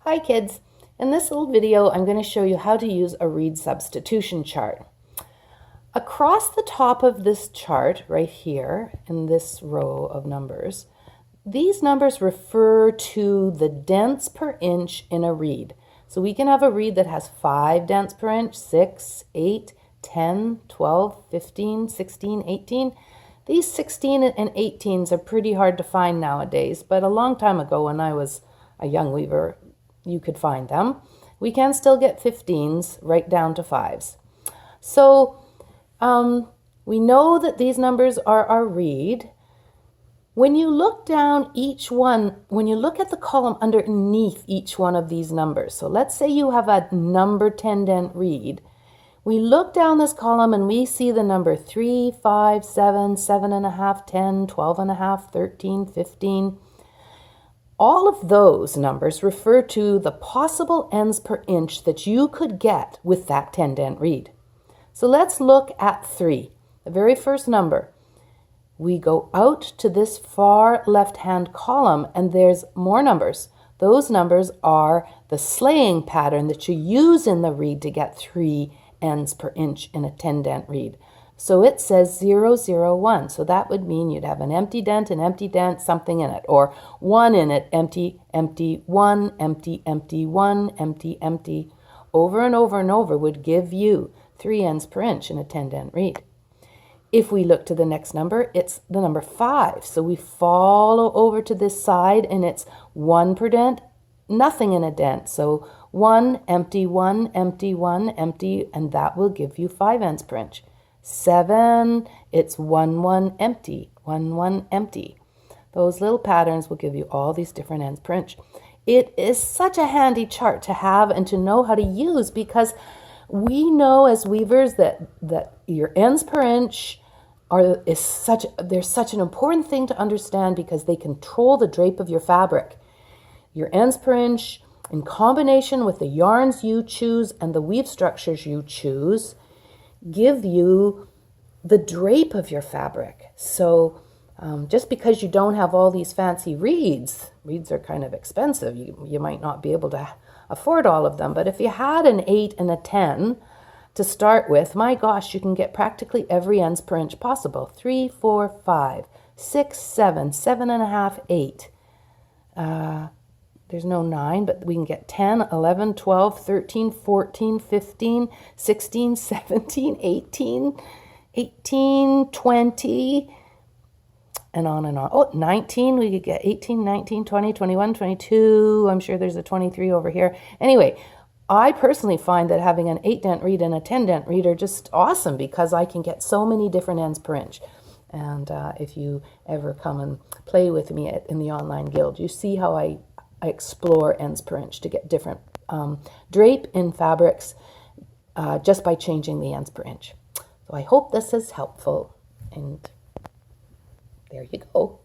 Hi kids, in this little video I'm going to show you how to use a Reed substitution chart. Across the top of this chart right here in this row of numbers, these numbers refer to the dents per inch in a reed. So we can have a reed that has 5 dents per inch, 6, 8, 10, 12, 15, 16, 18. These 16 and 18s are pretty hard to find nowadays, but a long time ago when I was a young weaver, you could find them. We can still get 15s right down to 5s. So we know that these numbers are our reed. When you look down each one, when you look at the column underneath each one of these numbers, so let's say you have a number 10 dent reed, we look down this column and we see the number 3, 5, 7, 7.5, 10, 12.5, 13, 15. All of those numbers refer to the possible ends per inch that you could get with that 10 dent reed. So let's look at 3, the very first number. We go out to this far left-hand column and there's more numbers. Those numbers are the slaying pattern that you use in the reed to get 3 ends per inch in a 10 dent reed. So it says 0, 0, 1. So that would mean you'd have an empty dent, something in it, or 1 in it, empty, empty, 1, empty, empty, 1, empty, empty. Over and over and over would give you 3 ends per inch in a 10 dent reed. If we look to the next number, it's the number 5. So we follow over to this side and it's 1 per dent, nothing in a dent. So 1, empty, 1, empty, 1, empty, and that will give you 5 ends per inch. 7, it's 1, 1, empty, 1, 1, empty. Those little patterns will give you all these different ends per inch. It is such a handy chart to have and to know how to use because we know as weavers that your ends per inch they're such an important thing to understand because they control the drape of your fabric. Your ends per inch in combination with the yarns you choose and the weave structures you choose give you the drape of your fabric. So just because you don't have all these fancy reeds are kind of expensive. You might not be able to afford all of them, but if you had an 8 and a 10 to start with, my gosh, you can get practically every ends per inch possible. 3, 4, 5, 6, 7, 7.5, 8. There's no 9, but we can get 10, 11, 12, 13, 14, 15, 16, 17, 18, 20, and on and on. Oh, 19, we could get 18, 19, 20, 21, 22. I'm sure there's a 23 over here. Anyway, I personally find that having an 8 dent reed and a 10 dent reed are just awesome because I can get so many different ends per inch. And if you ever come and play with me in the online guild, you see how I explore ends per inch to get different drape in fabrics just by changing the ends per inch. So I hope this is helpful, and there you go.